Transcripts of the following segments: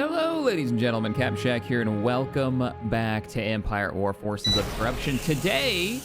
Hello, ladies and gentlemen, Captain Shack here, and welcome back to Empire War Forces of Corruption. Today,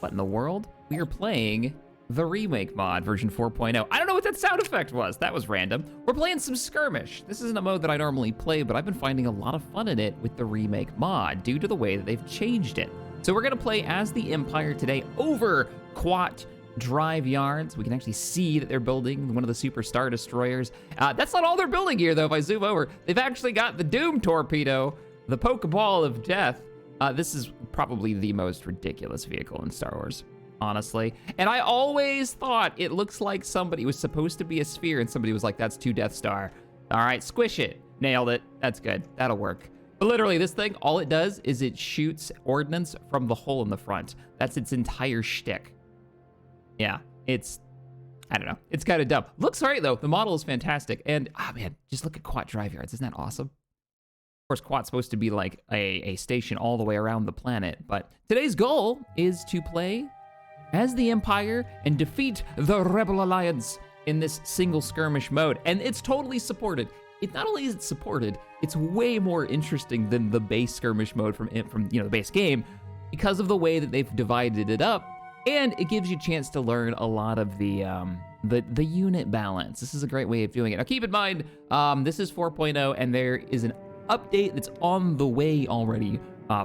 what in the world? We are playing the Remake mod, version 4.0. I don't know what that sound effect was. That was random. We're playing some skirmish. This isn't a mode that I normally play, but I've been finding a lot of fun in it with the Remake mod due to the way that they've changed it. So we're gonna play as the Empire today over Quat Drive Yards. We can actually see that they're building one of the Super Star Destroyers. That's not all they're building here, though. If I zoom over, they've actually got the Doom Torpedo, the Pokeball of Death. This is probably the most ridiculous vehicle in Star Wars, honestly. And I always thought it looks like somebody was supposed to be a sphere, and somebody was like, that's 2 Death Star. All right, squish it. Nailed it. That's good. That'll work. But literally, this thing, all it does is it shoots ordnance from the hole in the front. That's its entire shtick. Yeah, I don't know. It's kind of dumb. Looks right, though. The model is fantastic. And, man, just look at Quat Drive Yards. Isn't that awesome? Of course, Quat's supposed to be like a station all the way around the planet. But today's goal is to play as the Empire and defeat the Rebel Alliance in this single skirmish mode. And it's totally supported. It not only is it supported, it's way more interesting than the base skirmish mode from the base game because of the way that they've divided it up. And it gives you a chance to learn a lot of the unit balance. This is a great way of doing it. Now, keep in mind, this is 4.0, and there is an update that's on the way already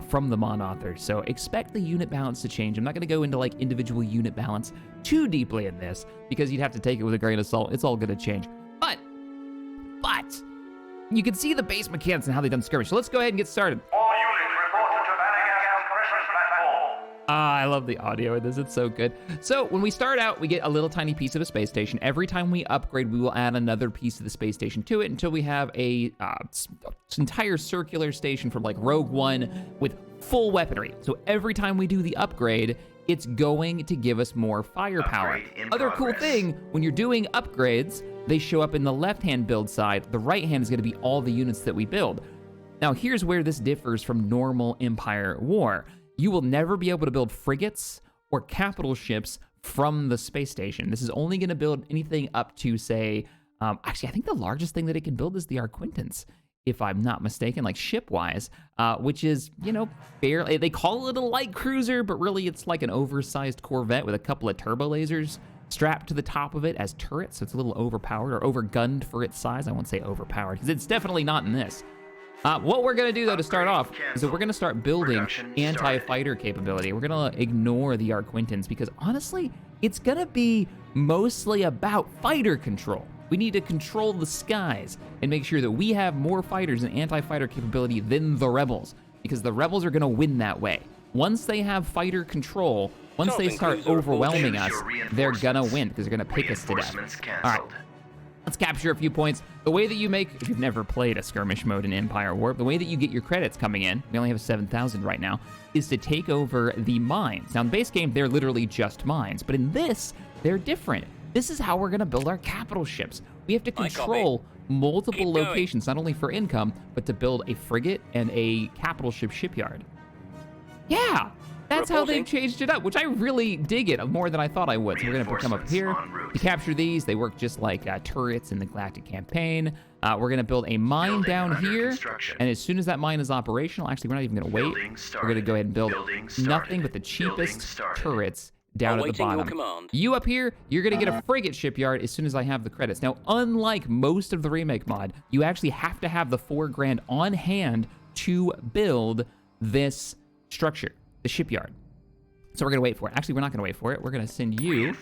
from the mod author. So expect the unit balance to change. I'm not going to go into like individual unit balance too deeply in this because you'd have to take it with a grain of salt. It's all going to change. But you can see the base mechanics and how they've done skirmish. So let's go ahead and get started. I love the audio in this, it's so good. So when we start out, we get a little tiny piece of a space station. Every time we upgrade, we will add another piece of the space station to it until we have a entire circular station from like Rogue One with full weaponry. So every time we do the upgrade, it's going to give us more firepower. Other cool thing, when you're doing upgrades, they show up in the left-hand build side. The right hand is gonna be all the units that we build. Now here's where this differs from normal Empire War. You will never be able to build frigates or capital ships from the space station. This is only going to build anything up to, say, actually, I think the largest thing that it can build is the Arquintans, if I'm not mistaken, like ship-wise, which is, fairly, they call it a light cruiser, but really it's like an oversized Corvette with a couple of turbo lasers strapped to the top of it as turrets, so it's a little overpowered or overgunned for its size. I won't say overpowered, because it's definitely not in this. What we're going to do, though, to start off, is that we're going to start building anti-fighter capability. We're going to ignore the Arquintans because, honestly, it's going to be mostly about fighter control. We need to control the skies and make sure that we have more fighters and anti-fighter capability than the Rebels, because the Rebels are going to win that way. Once they have fighter control, once they start overwhelming us, they're going to win because they're going to pick us to death. All right. Let's capture a few points. The way that you make, if you've never played a skirmish mode in Empire War, the way that you get your credits coming in, we only have 7,000 right now, is to take over the mines. Now in the base game, they're literally just mines, but in this, they're different. This is how we're gonna build our capital ships. We have to control multiple locations, not only for income, but to build a frigate and a capital ship shipyard. Yeah, that's how they've changed it up, which I really dig it more than I thought I would. So we're gonna come up here to capture these. They work just like turrets in the Galactic Campaign. We're gonna build a mine down here, and as soon as that mine is operational, actually we're not even gonna wait. We're gonna go ahead and build nothing but the cheapest turrets down at the bottom. You up here, you're gonna get a frigate shipyard as soon as I have the credits. Now, unlike most of the Remake mod, you actually have to have the $4 grand on hand to build this structure. The shipyard. So we're gonna wait for it. Actually, we're not gonna wait for it. We're gonna send you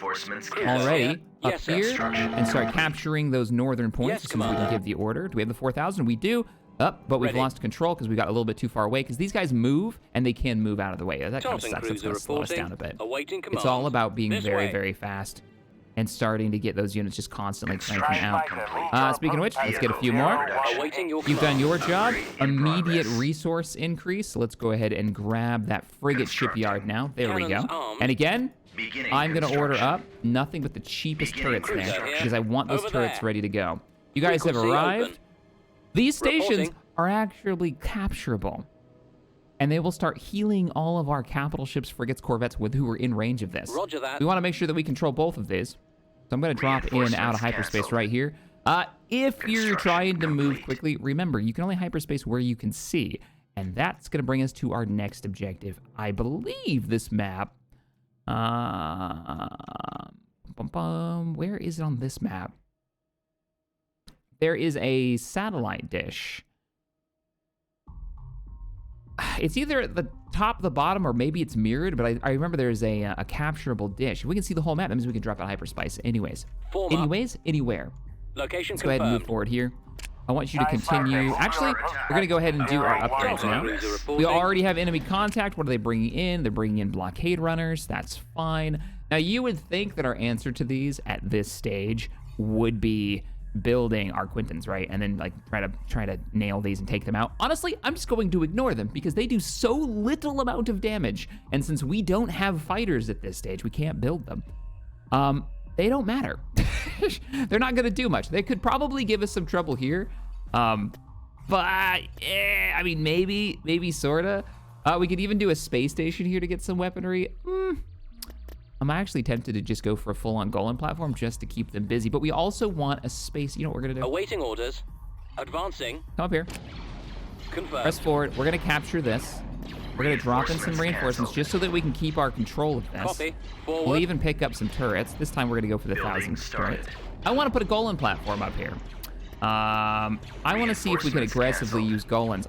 already up here and start capturing those northern points as soon as we can give the order. Do we have the 4,000? We do. But we've lost control because we got a little bit too far away because these guys move and they can move out of the way. That kind of sucks. It's gonna slow us down a bit. It's all about being very, very fast and starting to get those units just constantly cranking out. Speaking of which, let's get a few more. You've done your job. Immediate resource increase. So let's go ahead and grab that frigate shipyard now. There we go. And again, I'm going to order up nothing but the cheapest turrets there because I want those turrets ready to go. You guys have arrived. These stations are actually capturable. And they will start healing all of our capital ships, frigates, corvettes who are in range of this. We want to make sure that we control both of these. So I'm going to drop in out of hyperspace right here. If you're trying to move quickly, remember, you can only hyperspace where you can see. And that's going to bring us to our next objective. I believe this map... where is it on this map? There is a satellite dish. It's either at the top, the bottom, or maybe it's mirrored, but I remember there's a capturable dish. If we can see the whole map, that means we can drop out hyperspace. Anyways, anywhere. Location Let's go ahead and move forward here. I want you to continue. Actually, we're going to go ahead and do our upgrades now. We already have enemy contact. What are they bringing in? They're bringing in blockade runners. That's fine. Now, you would think that our answer to these at this stage would be building our Quintons, right? And then like try to nail these and take them out. Honestly, I'm just going to ignore them because they do so little amount of damage. And since we don't have fighters at this stage, we can't build them. They don't matter. They're not gonna do much. They could probably give us some trouble here. But I mean, maybe sorta. We could even do a space station here to get some weaponry. I'm actually tempted to just go for a full-on golem platform just to keep them busy. But we also want a space. You know what we're gonna do? Awaiting orders. Advancing. Come up here. Confirmed. Press forward. We're gonna capture this. We're gonna drop in some reinforcements just so that we can keep our control of this. Copy. Forward. We'll even pick up some turrets. This time we're gonna go for the 1,000 turret. I wanna put a golem platform up here. I wanna see if we can aggressively use golems.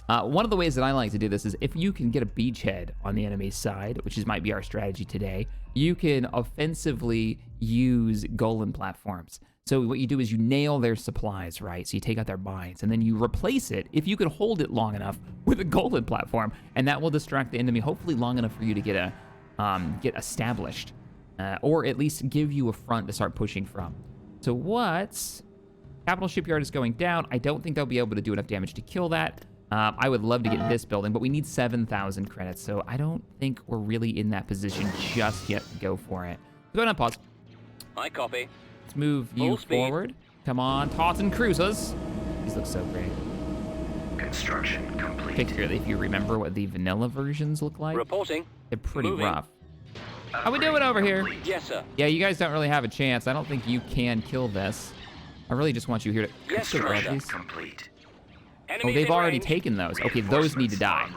One of the ways that I like to do this is if you can get a beachhead on the enemy's side, which might be our strategy today, you can offensively use golem platforms. So what you do is you nail their supplies, right? So you take out their mines, and then you replace it, if you can hold it long enough, with a golem platform, and that will distract the enemy, hopefully long enough for you to get established, or at least give you a front to start pushing from. So what's... Capital Shipyard is going down. I don't think they'll be able to do enough damage to kill that. I would love to get this building, but we need 7,000 credits, so I don't think we're really in that position just yet to go for it. Go ahead and pause. I copy. Let's move you forward. Come on, Taunton Cruisers. These look so great. Construction complete. Particularly if you remember what the vanilla versions look like. Reporting. They're pretty Moving. rough. How we doing over here? Yes, sir. Yeah, you guys don't really have a chance. I don't think you can kill this. I really just want you here to... Yes, Still grab sir. these. Complete. Oh, they've already taken those. Okay, those need to die.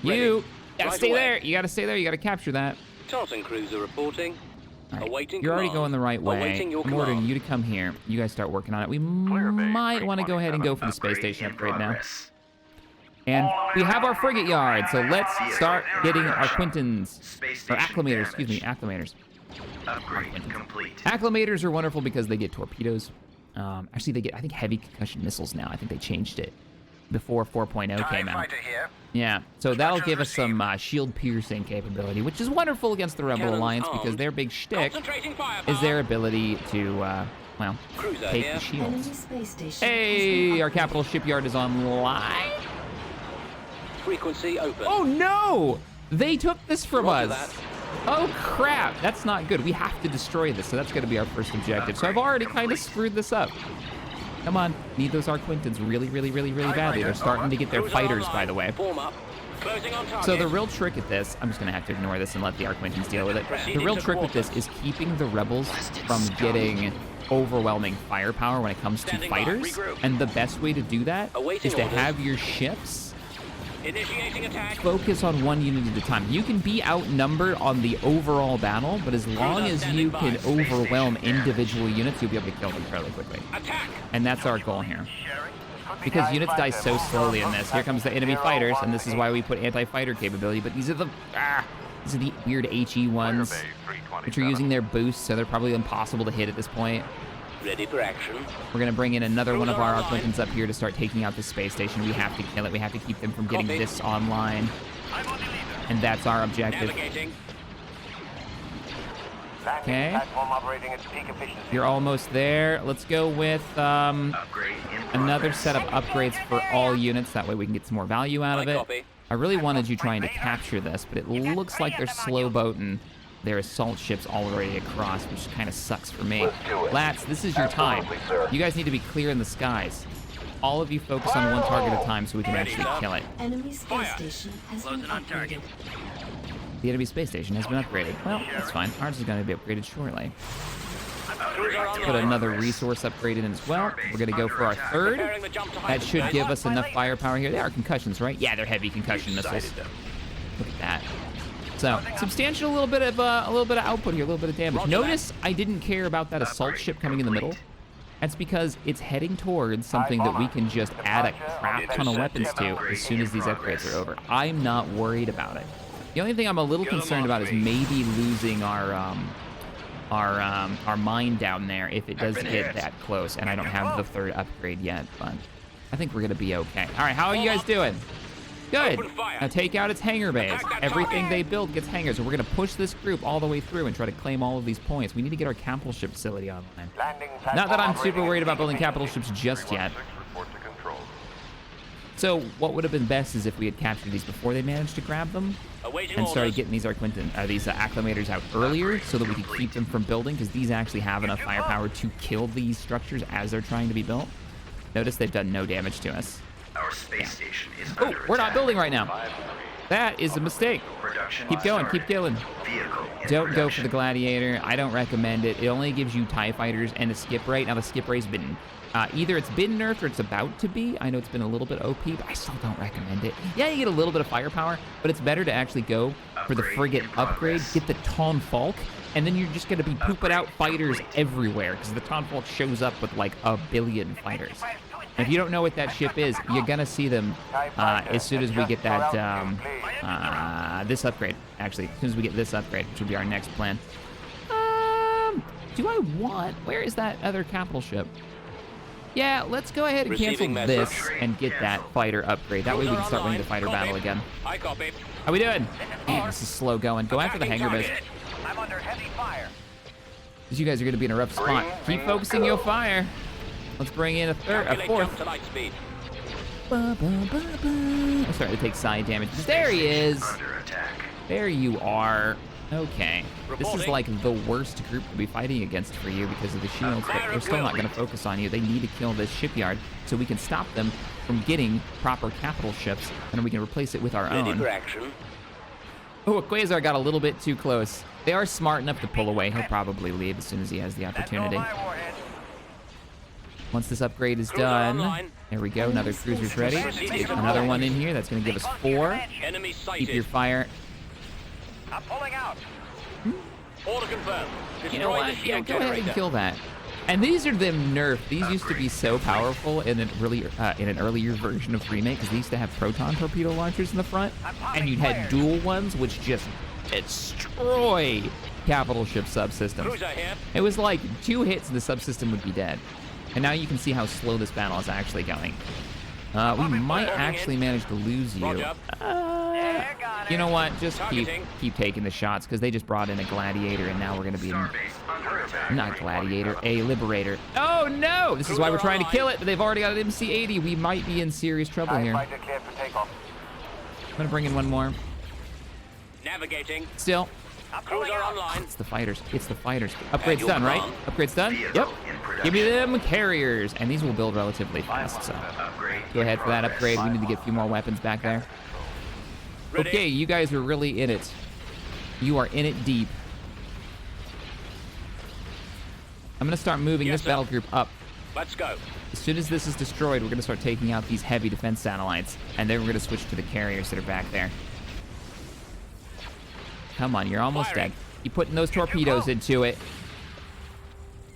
You gotta Right stay away. there. You gotta stay there. You gotta capture that. Taunton cruiser reporting. All right. Awaiting You're already command. going the right way. Awaiting your I'm ordering command. you to come here. You guys start working on it. We might want to go ahead and go for the space station upgrade now. And we have our frigate yard, so let's start getting our Quintons, or acclimators, excuse me, acclimators. Upgrade complete. Acclimators are wonderful because they get torpedoes. Actually, they get, I think, heavy concussion missiles now. I think they changed it before 4.0 came out. Yeah, so that'll give us some shield piercing capability, which is wonderful against the Rebel Cannons Alliance armed. because their big shtick Concentrating firepower. is their ability to, well, Cruiser take here. the shields. Enemy space station Hey, our capital shipyard is online. Frequency open. Oh no! They took this from Roger us. that. Oh crap, that's not good. We have to destroy this, so that's gonna be our first objective. So I've already kind of screwed this up. Come on, need those Arquintons really badly. They're starting to get their Cruiser fighters, online. by the way. Form up. Closing on target. So the real trick at this, I'm just gonna have to ignore this and let the Arquintons deal with it. The real trick with this is keeping the rebels from getting overwhelming firepower when it comes to Standing by. fighters. Regroup. And the best way to do that Awaiting is to orders. have your ships Initiating attack. focus on one unit at a time. You can be outnumbered on the overall battle, but as long as you can overwhelm individual units, you'll be able to kill them fairly quickly. Attack. And that's our goal here. Because units die so slowly in this. Here comes the enemy fighters, and this is why we put anti-fighter capability, but these are the weird HE ones, which are using their boosts, so they're probably impossible to hit at this point. Ready for action. We're gonna bring in another one of our Arquintons up here to start taking out the space station. We have to kill it. We have to keep them from getting Copy. this online. And that's our objective. Navigating. Okay. You're almost there. Let's go with Upgrade in another progress. set of upgrades for all units. That way we can get some more value out of I it. copy. I really wanted you trying to capture this, but it looks like they're slow boating their assault ships already across, which kind of sucks for me. Lats, this is your time. You guys need to be clear in the skies. All of you focus on one target at a time so we can actually kill it. Enemy space station has been Closing on target. upgraded. The enemy space station has been upgraded. Well, that's fine. Ours is going to be upgraded shortly. Put another resource upgrade in as well. We're gonna go for our third. Preparing the jump to That height. should give us enough firepower here. They are concussions, right? Yeah, they're heavy concussion missiles. Look at that. So substantial, a little bit of output here, a little bit of damage. Roger Notice I didn't care about that assault ship coming in the middle. That's because it's heading towards something that we can just add a crap ton of weapons to as soon as these upgrades are over. I'm not worried about it. The only thing I'm a little concerned about is maybe losing our mine down there if it does get that close, and I don't have the third upgrade yet, but I think we're gonna be okay. All right, how are you guys doing? Good. Open fire. Now take out its hangar bays. Attack that Everything target. they build gets hangars, so we're gonna push this group all the way through and try to claim all of these points. We need to get our capital ship facility online. Not that I'm super worried about building capital ships just yet. So what would have been best is if we had captured these before they managed to grab them Awaiting and started orders. getting these acclimators out earlier so that we could keep them from building, because these actually have enough firepower to kill these structures as they're trying to be built. Notice they've done no damage to us. Our space station is Oh, under we're not attack. building right now. That is a mistake. Production Keep going, started. keep killing. Vehicle in Don't go for production. the Gladiator. I don't recommend it. It only gives you TIE fighters and a skip rate. Now the skip rate's been, either it's been nerfed or it's about to be. I know it's been a little bit OP, but I still don't recommend it. Yeah, you get a little bit of firepower, but it's better to actually go for the Upgrade frigate in upgrade, progress. get the Ton Falk, and then you're just gonna be pooping out fighters everywhere, because the Ton Falk shows up with like 1 billion fighters. And if you don't know what that ship is, you're gonna see them as soon as we get that this upgrade. Actually, as soon as we get this upgrade, which will be our next plan. Do I want? Where is that other capital ship? Yeah, let's go ahead and cancel Receiving message. this and get that fighter upgrade. That way we can start winning the fighter Copy. battle again. I copy. How we doing? Man, this is slow going. Go after the hangar base. I'm under heavy fire. Because you guys are gonna be in a rough spot. Keep focusing your fire. Let's bring in a Calculate fourth. jump to light speed. I'm starting to take side damage. There he is. Under attack. There you are. Okay. This is Reporting. like the worst group to be fighting against for you because of the shields, but we're still not going to focus on you. They need to kill this shipyard so we can stop them from getting proper capital ships, and then we can replace it with our Ready own. for action. Oh, Quasar got a little bit too close. They are smart enough to pull away. He'll probably leave as soon as he has the opportunity. Once this upgrade is Cruiser done, online. there we go. Another cruiser's ready. Receiving Another support. one in here. That's going to give us 4. Enemy sighted. Keep your fire. I'm pulling out. Order confirmed. You know Destroy what? the Yeah, shield go ahead and generator. kill that. And these are them nerfed. These used to be so powerful in an earlier version of Remake, because they used to have proton torpedo launchers in the front, and you had dual ones, which just destroy capital ship subsystems. Cruiser here. It was like 2 hits and the subsystem would be dead. And now you can see how slow this battle is actually going. We might actually manage to lose you. Roger. You know what? Just Targeting. keep taking the shots, because they just brought in a Gladiator, and now we're going to be in... Starbase under attack. Not Gladiator, a Liberator. Oh no! This is why we're trying to kill it, but they've already got an MC-80. We might be in serious trouble here. I'm gonna bring in one more. Navigating. Still, Cruiser online. it's the fighters. It's the fighters. Upgrade's you're done, right? wrong. Upgrade's done? Vehicle Yep. in production. Give me them carriers. And these will build relatively fast, so Upgrade go in ahead for that progress. upgrade. We need to get a few more weapons back there. Ready. Okay, you guys are really in it. You are in it deep. I'm gonna start moving Yes, this sir. battle group up. Let's go. As soon as this is destroyed, we're gonna start taking out these heavy defense satellites, and then we're gonna switch to the carriers that are back there. Come on, you're almost Firing. dead. Keep putting those torpedoes into it.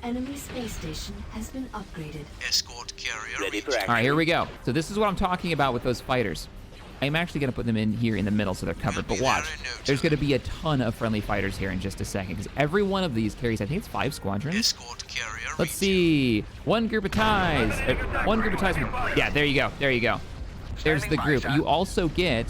Enemy space station has been upgraded. Escort carrier Ready for reached. action. All right, here we go. So this is what I'm talking about with those fighters. I'm actually gonna put them in here in the middle so they're covered, but watch. There's gonna be a ton of friendly fighters here in just a second, because every one of these carries, I think it's 5 squadrons. Escort carrier Let's reached. see. One group of ties. One group of ties. Yeah, there you go. There you go. There's the group. You also get,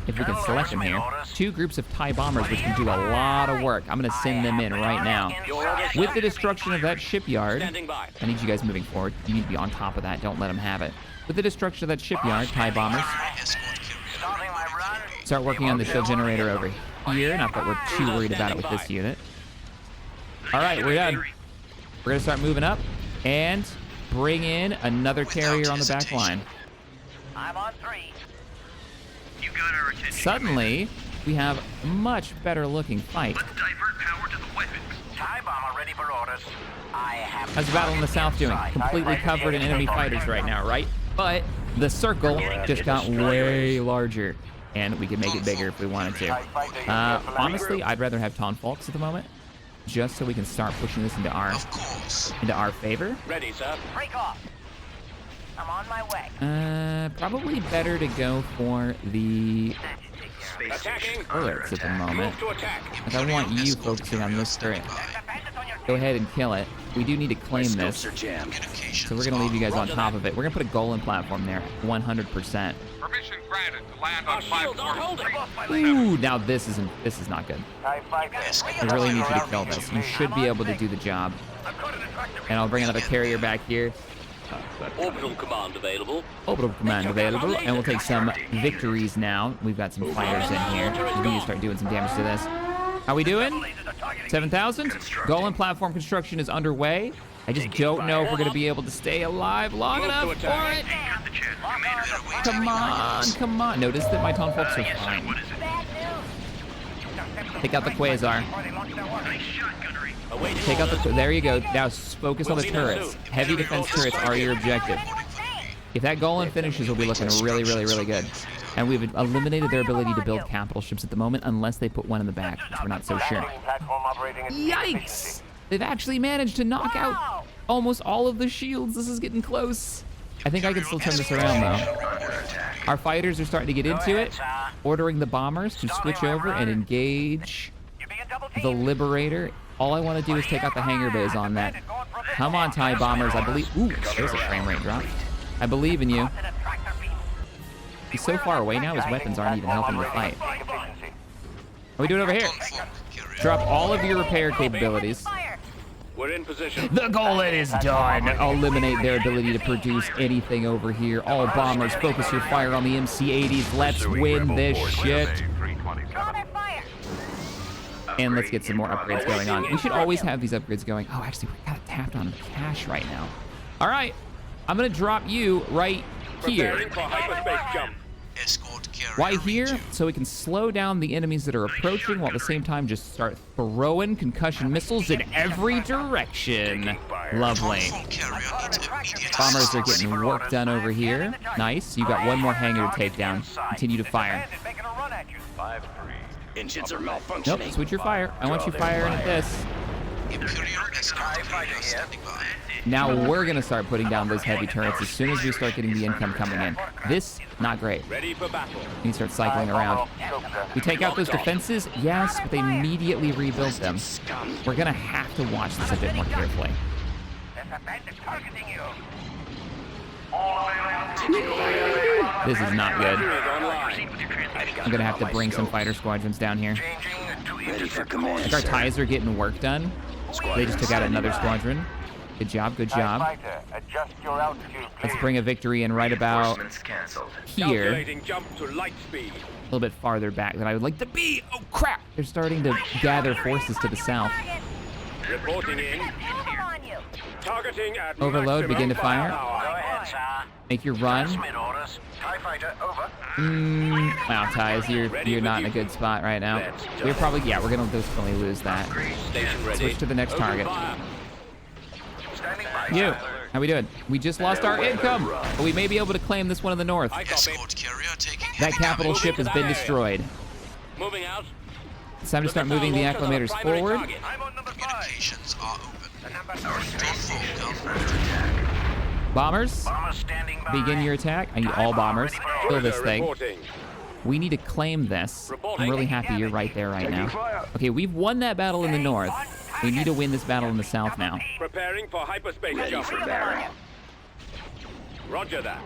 if we can select them here, 2 groups of TIE bombers, which can do a lot of work. I'm going to send them in right now. Your orders, With sir. the destruction of that shipyard, Standing by. I need you guys moving forward. You need to be on top of that. Don't let them have it. With the destruction of that shipyard, TIE bombers, Escort carrier reporting. start working on the shield generator over here. Not that we're too worried about it with this unit. All right, we're done. We're going to start moving up and bring in another carrier on the back line. I'm on 3. You got our attention. Suddenly, we have a much better looking fight. Let's divert power to the weapons. TIE bomber ready for orders. I have. How's the battle in the south doing? Completely covered in enemy fighters right now, right? But the circle just got way larger, and we could make it bigger if we wanted to. Honestly, I'd rather have Tonfalks at the moment, just so we can start pushing this into our favor. Ready, sir. Break off. I'm on my way. Probably better to go for the Attacking. turrets at the moment. Move to attack. Like, I want you focusing on this turret. Go ahead and kill it. We do need to claim this, so we're gonna leave you guys on top of it. We're gonna put a Golem platform there, 100%. Permission granted to land on Shield on hold. Ooh, now this is not good. I really need you to kill this. You should be able to do the job. And I'll bring another carrier back here. Orbital command available. Orbital command available, and we'll take some victories now. We've got some fighters in here. We need to start doing some damage to this. How we doing? 7,000? Golem platform construction is underway. I just don't know if we're going to be able to stay alive long enough for it. Come on, come on. Notice that my Tonfalks are fine. Take out the Quasar. Take out the... There you go. Now focus on the turrets. Heavy defense turrets are your objective. If that Golem finishes, we'll be looking really, really, really good. And we've eliminated their ability to build capital ships at the moment, unless they put one in the back, which we're not so sure. Yikes! They've actually managed to knock out almost all of the shields. This is getting close. I think I can still turn this around, though. Our fighters are starting to get into it, ordering the bombers to switch over and engage the Liberator. All I want to do is take out the hangar bays on that. Come on, TIE bombers. I believe... Ooh, there's a frame rate drop. I believe in you. He's so far away now, his weapons aren't even helping the fight. How we doing over here? Drop all of your repair capabilities. We're in position. The Golem is done. Eliminate their ability to produce anything over here. All bombers, focus your fire on the MC-80s. Let's win this shit. And let's get some more upgrades going on. We should always have these upgrades going. Oh, actually, we got it tapped on cash right now. All right, I'm gonna drop you right here. Preparing for hyperspace jump. Escort carrier. Why here? reaching. So we can slow down the enemies that are approaching, while at the same time just start throwing concussion missiles in every direction. Lovely. Tonfall carrier needs immediate Bombers are assistance. getting work done over here. Nice. You got one more hangar to take down. Continue to fire. Engines are malfunctioning. Nope, switch your fire. I want you firing at this. Imperial escort carrier standing by. Now we're gonna start putting down those heavy turrets as soon as we start getting the income coming in. This, not great. Ready for battle. You can start cycling around. We take out those defenses, yes, but they immediately rebuild them. We're gonna have to watch this a bit more carefully. This is not good. I'm gonna have to bring some fighter squadrons down here. Ready for command. Like our TIEs are getting work done. They just took out another squadron. Good job, good job. Let's bring a victory in right about Reinforcements canceled. here. Calculating jump to light speed. A little bit farther back than I would like to be. Oh crap! They're starting to gather forces to the south. Reporting in. Targeting at Overload, begin to fire. Go ahead, sir. Make your run. Orders. TIE fighter over. Wow, TIEs, you're not in a good spot right now. We're probably, yeah, we're gonna definitely lose that. Station ready. Switch to the next Open target. fire. Standing by. You, how we doing? We just lost our income, but we may be able to claim this one in the north. I copy. Escort carrier taking That heavy capital damage. ship has been destroyed. Moving out. It's time to start moving the acclimators forward. I'm on number 5. Communications are open. Number 3. Tonfall Bombers, Bomber standing by. begin your attack. I need all bombers. Kill this thing. Reporting. We need to claim this. I'm really happy you're right there right now. Okay, we've won that battle in the north. We need to win this battle in the south now. Preparing for hyperspace jump. Roger that.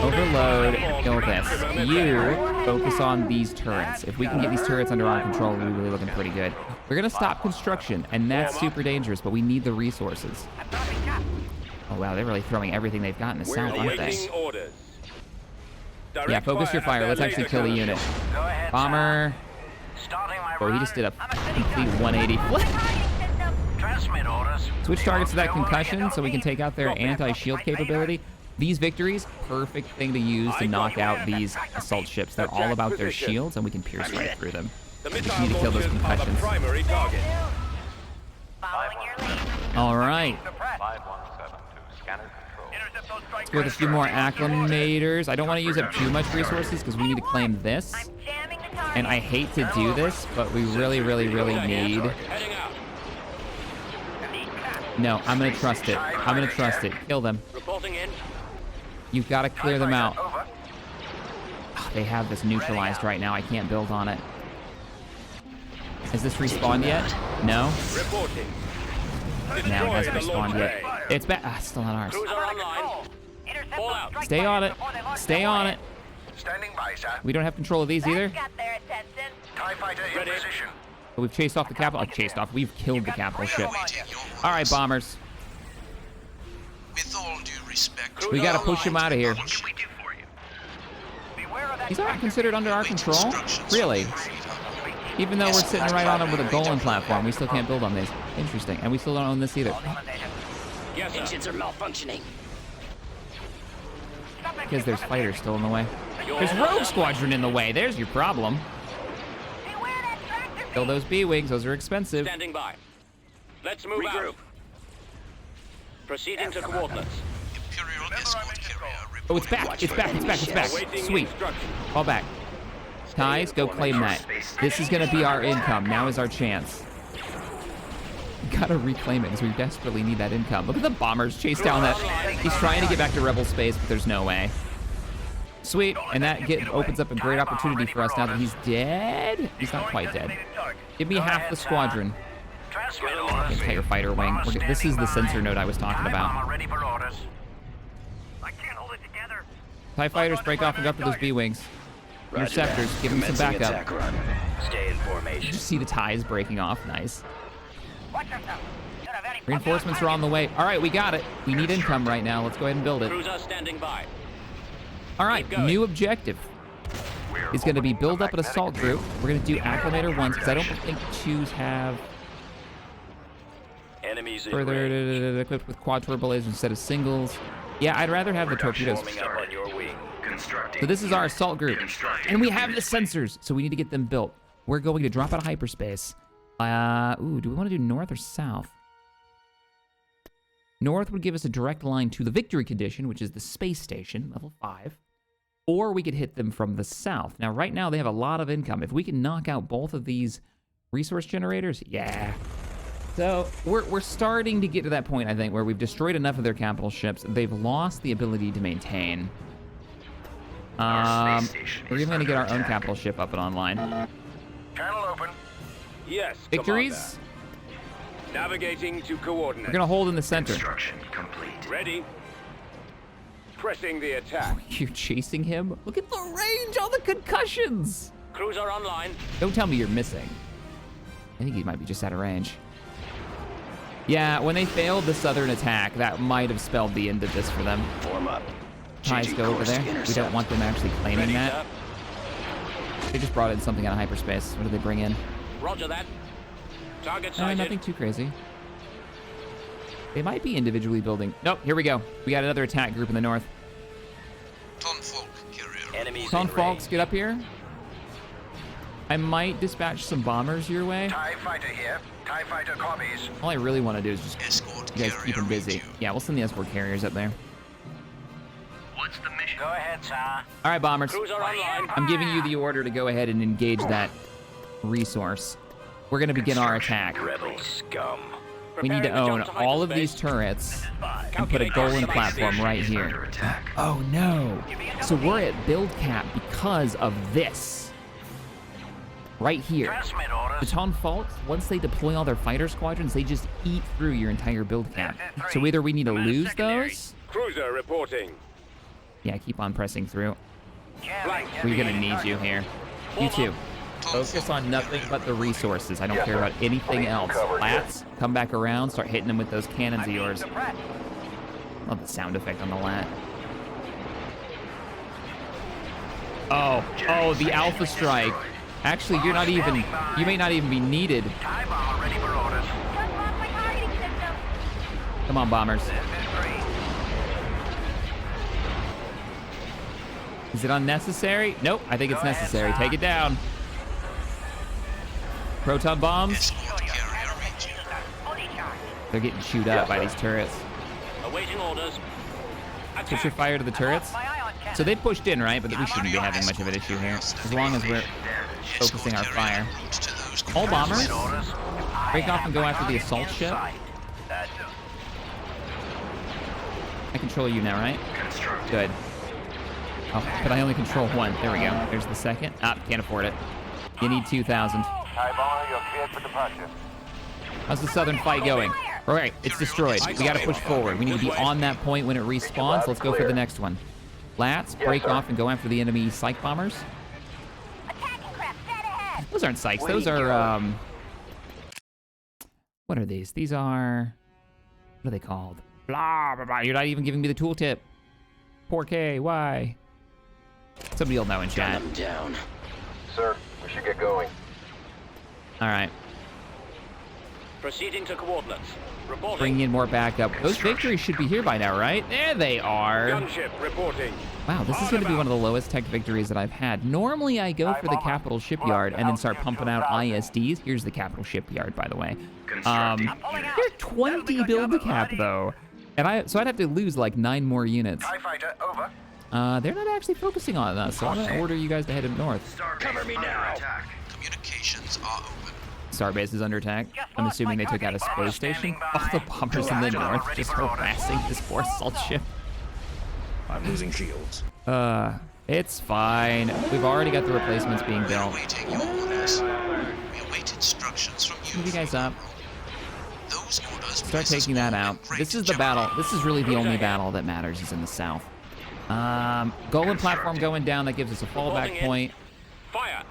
Overload, kill this. You focus on these turrets. If we can get these turrets under our control, we're really looking pretty good. We're gonna stop construction, and that's super dangerous, but we need the resources. Oh wow, they're really throwing everything they've got in the south, aren't they? Awaiting orders. Yeah, Direct focus your at fire. their Let's actually laser kill the cannon. unit. Go ahead, Bomber. Starting my Oh, he just did a complete 180 flip. Transmit orders. Switch targets to that concussion so we can take out their anti-shield capability. These victories, perfect thing to use to knock out these assault ships. They're all about their shields, and we can pierce right through them. The We just missile need to kill those launchers are the concussions. primary target. All right. Suppressed. 5172, scanner control. Intercept those strike With a few more acclimators. I don't want to use up too much resources because we need to claim this. I'm jamming the target. And I hate to do this, but we really, really, really need... Heading out. No, I'm going to trust it. I'm going to trust it. Kill them. Reporting in. You've got to clear them out. Over. Oh, they have this neutralized right now. I can't build on it. Has this respawned yet? No? Reporting. No, it hasn't Destroy the launch respawned yet. bay. It's back. Ah, it's still on ours. Cruiser online. Intercept Fall those out. strike Stay on fighters it. before they launch Stay their on way. it. Standing by, sir. We don't have control of these either. Got their attention. TIE fighter in Ready. position. But we've chased off the capital. Chased off. We've killed the capital ship. Waiting your orders. All right, bombers. With all due respect. We gotta push him out of here. What can we do for you? Beware of that He's not considered under our Await control? instructions Really? from Freedom. Even though we're sitting right on him with a golem platform, we still can't build on these. Interesting. And we still don't own this either. Yes, sir. Engines are malfunctioning. Because there's fighters still in the way. There's Rogue Squadron in the way. There's your problem. Beware that tractor. Kill those B-Wings. Those are expensive. Standing by. Let's move out. Proceeding to coordinates. Imperial escort carrier Oh, it's back. It's back. It's back. It's back. Awaiting Sweet. instructions. Fall back. Ties, go claim that. This is going to be our income. Now is our chance. We gotta reclaim it because we desperately need that income. Look at the bombers chase down that. He's trying to get back to Rebel space, but there's no way. Sweet. And that opens up a great opportunity for us now that he's dead. He's not quite dead. Give me half the squadron. Transmit orders. Entire fighter wing. This is the sensor node I was talking about. Ready for orders. I can't hold it together. TIE fighters, break off and go after those B-Wings. Interceptors, give them some backup. Stay in formation. You see the ties breaking off. Nice. Watch yourself. You're a very Reinforcements are on the way. All right, we got it. We need income right now. Let's go ahead and build it. Cruiser standing by. All right, Keep going. new objective is going to be build up an assault group. We're going to do acclimator ones because I don't think twos have Enemies in further range. equipped with quad turbo lasers instead of singles. Yeah, I'd rather have the torpedoes. Forming up on your wing. Constructing. So this is our assault group, and we have the sensors, so we need to get them built. We're going to drop out of hyperspace. Ooh, do we want to do north or south? North would give us a direct line to the Victory Condition, which is the space station, level 5. Or we could hit them from the south. Now, right now, they have a lot of income. If we can knock out both of these resource generators, yeah. So we're starting to get to that point, I think, where we've destroyed enough of their capital ships. They've lost the ability to maintain. Our space station We're is even going to get our under own attack. capital ship up and online. Channel open. Yes, Victories? Commander. Navigating to coordinates. We're going to hold in the center. Construction complete. Ready. Pressing the attack. You're chasing him? Look at the range, all the concussions. Cruiser online. Don't tell me you're missing. I think he might be just out of range. Yeah, when they failed the southern attack, that might have spelled the end of this for them. Form up. Ties Changing go over course to there. We don't intercept. want them actually claiming Ready, that. sir. They just brought in something out of hyperspace. What did they bring in? Roger that. Target No, sighted. nothing too crazy. They might be individually building. Nope, here we go. We got another attack group in the north. Tonfolk carrier. Enemies Ton in Falks, range. get up here. I might dispatch some bombers your way. TIE fighter here. TIE fighter copies. All I really want to do is just Escort you guys carrier keep them busy. reach you. Yeah, we'll send the escort carriers up there. What's the mission? Go ahead, sir. All right, bombers. Cruiser online. I'm giving you the order to go ahead and engage that resource. We're going to begin our attack. Rebel scum. We need to Preparing own jump to all of hyperspace. these turrets and put a golem platform right Under here. attack. Oh no. So we're at build cap because of this. Right here. Transmit The orders. Ton Falks, once they deploy all their fighter squadrons, they just eat through your entire build cap. So either we need to lose those. Cruiser reporting. Yeah, keep on pressing through. Blank. We're gonna need you here. You too. Focus on nothing but the resources. I don't care about anything else. Lats, come back around, start hitting them with those cannons of yours. Love the sound effect on the lat. Oh, the Alpha Strike. Actually, you're not even, you may not even be needed. TIE bomber ready for orders. Just lost my targeting system. Come on, bombers. Is it unnecessary? Nope, I think it's necessary. Take it down. Proton bombs. Escort carrier reach you. They're getting chewed up by these turrets. Awaiting orders. Switch your fire to the turrets. My eye on cannon. So they pushed in, right? But we shouldn't be having much of an issue here, as long as we're focusing our fire. All bombers, break off and go after the assault ship. I control you now, right? Good. Oh, but I only control one. There we go. There's the second. Ah, can't afford it. You need 2,000. TIE bomber, you're cleared for departure. How's the southern fight going? All right, it's destroyed. We gotta push forward. We need to be on that point when it respawns. Let's go for the next one. Lats, break off and go after the enemy psych bombers. Attacking craft dead ahead. Those aren't psychs. Those are, what are these? These are, what are they called? Blah, blah, blah. You're not even giving me the tooltip. 4K, why? Somebody will know in chat. Gun them down. Sir, we should get going. All right, Proceeding to coordinates. Reporting. bring in more backup. Those victories should be here by now, right? There they are. Gunship reporting. Wow, this is going to be one of the lowest tech victories that I've had. Normally, I go for the capital shipyard and then start pumping out ISDs. Here's the capital shipyard, by the way. They're 20 build cap, though. And so I'd have to lose like 9 more units. TIE fighter, over. They're not actually focusing on us, so I'm going to order you guys to head north. Cover me now. Communications are open. Starbase is under attack. I'm assuming they took out a space station. All the bombers in the north just harassing this poor assault ship. I'm losing shields. It's fine. We've already got the replacements being We're built. awaiting your orders. We await instructions from you. Move you guys up. Those orders Start place us taking that all in out. great This is the battle. This is really the only battle that matters is in the south. Golem platform going down. That gives us a fallback point Fire.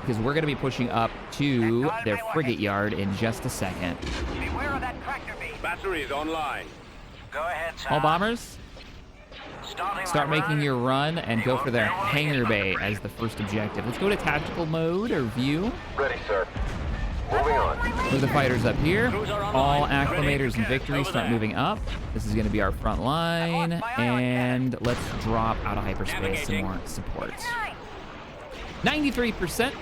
because we're going to be pushing up to their frigate yard in just a second. Beware of that tractor beam. Batteries online. Go ahead, sir. All bombers, start making your run and go for their hangar bay as the first objective. Let's go to tactical mode or view. Ready, sir. Moving on. Move the fighters up here. All acclimators and victories start moving up. This is going to be our front line. And let's drop out of hyperspace some more supports. 93%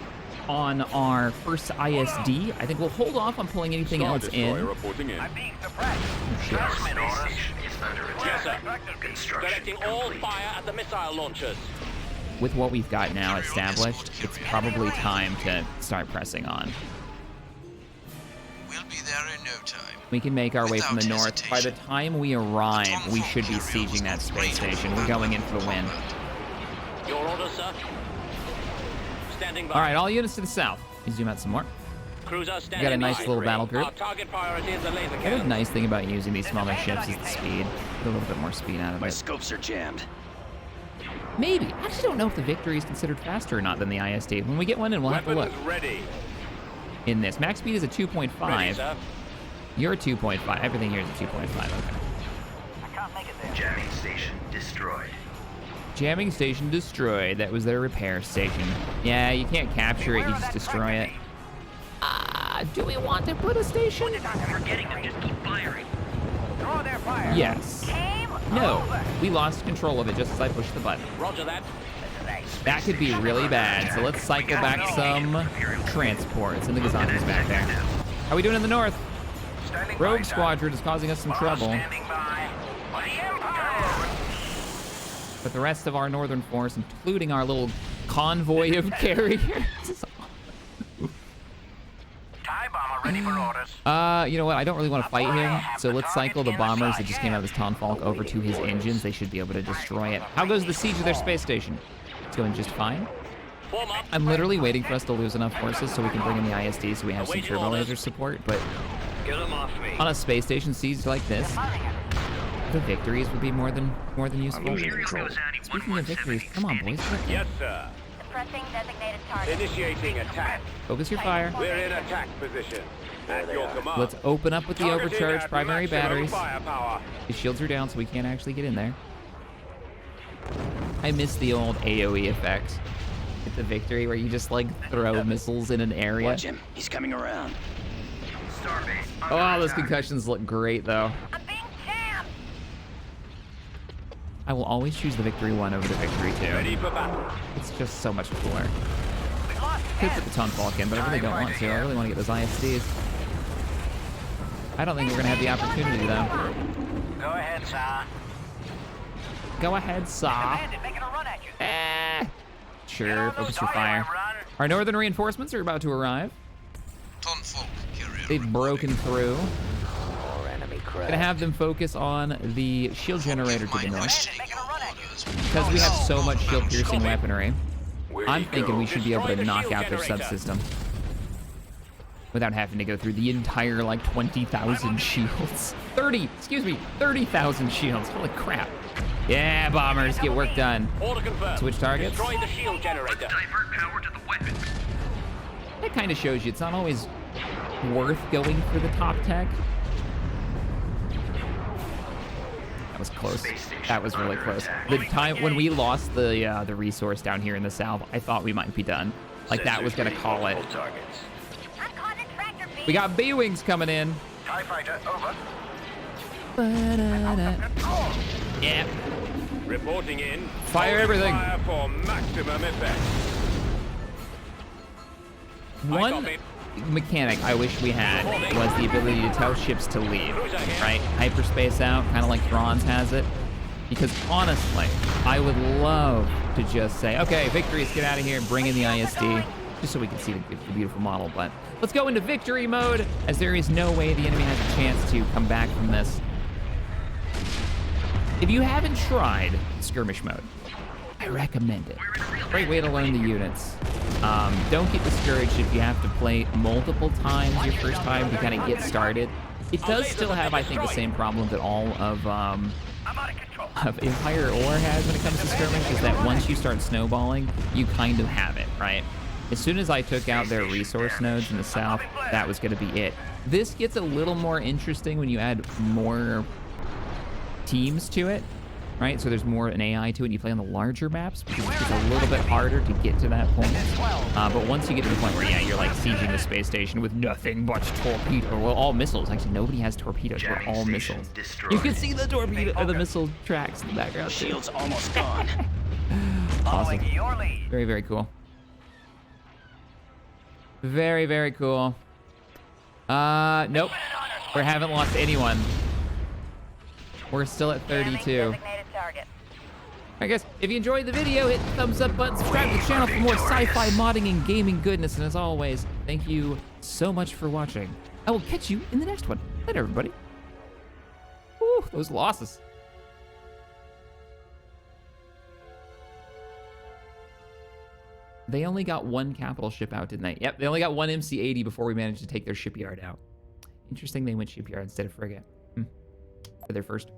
on our first ISD. I think we'll hold off on pulling anything else in. Reporting in. I'm being suppressed. Shit. Yes, sir. Directing all fire at the missile launchers. With what we've got now established, it's probably time to start pressing on. We'll be there in no time. We can make our way from the Without north. By the hesitation. time we arrive, we should be sieging that space station. We're going in for the win. Your orders, sir. Standing by. All right, all units to the south. Let me zoom out some more. Cruiser standing We got a nice by. little battle group. Our target priority is the laser The other cannon. nice thing about using these smaller ships is the speed. Get a little bit more speed out of My it. scopes are jammed. Maybe. I actually don't know if the victory is considered faster or not than the ISD. When we get one in, we'll have to look. Weapons ready. In this, max speed is a 2.5. Ready, sir. You're a 2.5. Everything here is a 2.5. Okay. I can't make it there. Jamming station destroyed. Jamming station destroyed. That was their repair station. Yeah, you can't capture it. You just destroy it. Do we want to put a station? We're getting them. Just keep firing. Throw their fire. Yes. Aim No. over. We lost control of it just as I pushed the button. Roger that. That could be really bad. So let's cycle back some transports. And the Gazanti's back there. How are we doing in the north? Standing Rogue by, sir. Squadron is causing us some trouble. Standing by. For the Empire. But the rest of our northern force, including our little convoy of carriers. TIE bomber ready for orders. You know what? I don't really want to fight him. So let's cycle the bombers that just came out of this Tonfalk over to his engines. They should be able to destroy it. How goes the siege of their space station? It's going just fine. Form up. I'm literally waiting for us to lose enough forces so we can bring in the ISD so we have some turbo laser support. But Get them off me. on a space station siege like this, the victories would be more than useful. losing control. Speaking of victories, come on, boys. Yes, sir. Suppressing designated target. Initiating attack. Focus your fire. We're in attack position. At your command. Let's open up with the Targeting overcharged at primary maximum batteries. Firepower. His shields are down, so we can't actually get in there. I miss the old AoE effect at the victory where you just like throw missiles in an area. Watch him. He's coming around. Starbase. Oh, those concussions look great though. I'm being jammed. I will always choose the victory 1 over the victory 2. Ready for battle. It's just so much cooler. We lost Could 10. put the Tonfalk in, but I really don't want to. I really want to get those ISDs. I don't think we're gonna have the opportunity though. Go ahead, sir. Go ahead, Saw. Bandit making a run at you. Sure, focus your fire. Our northern reinforcements are about to arrive. Tonfolk carrier. They've broken through. More enemy craft. Gonna have them focus on the shield generator to the Mine north. questioning your orders. Because we have so much shield piercing Copy. weaponry, Where I'm you thinking go. we should be able to Destroy the knock shield out their generator. subsystem without having to go through the entire like 20,000 shields. 30,000 shields. Holy crap. Yeah, bombers, get work done. Order confirmed. Switch targets. Destroy the shield generator. Divert power to the weapon. That kind of shows you it's not always worth going for the top tech. That was close. That was really close. The time when we lost the resource down here in the south, I thought we might be done. Like that was gonna call it. I'm caught in tractor beam. We got B-wings coming in. TIE fighter, over. Yeah. Reporting in. Fire Hold everything. Fire for maximum effect. One copy. mechanic I wish we had was the ability to tell ships to leave, right? Hyperspace out, kind of like Thrawn's has it. Because honestly, I would love to just say, okay, Victories, get out of here and bring in the ISD, just so we can see the beautiful model. But let's go into victory mode, as there is no way the enemy has a chance to come back from this. If you haven't tried skirmish mode, I recommend it. Great way to learn the units. Don't get discouraged if you have to play multiple times your first time to kind of get started. It does still have, I think, the same problem that all of Empire Or has when it comes to skirmish, is that once you start snowballing, you kind of have it, right? As soon as I took out their resource nodes in the south, that was going to be it. This gets a little more interesting when you add more teams to it, right? So there's more an AI to it. You play on the larger maps because it's a little bit harder to get to that point. But once you get to the point where, yeah, you're like sieging the space station with nothing but torpedo, well, all missiles. Actually, nobody has torpedoes. We're all missiles. You can see the torpedo or the missile tracks in the background too. Shield's almost gone. Awesome. Following your lead. Very, very cool. Very, very cool. Nope. We haven't lost anyone. We're still at 32. Designated target. Alright guys, if you enjoyed the video, hit the thumbs up button, subscribe to the channel for more sci-fi modding and gaming goodness, and as always, thank you so much for watching. I will catch you in the next one. Later, everybody. Woo, those losses. They only got one capital ship out, didn't they? Yep, they only got one MC-80 before we managed to take their shipyard out. Interesting they went shipyard instead of frigate. For their first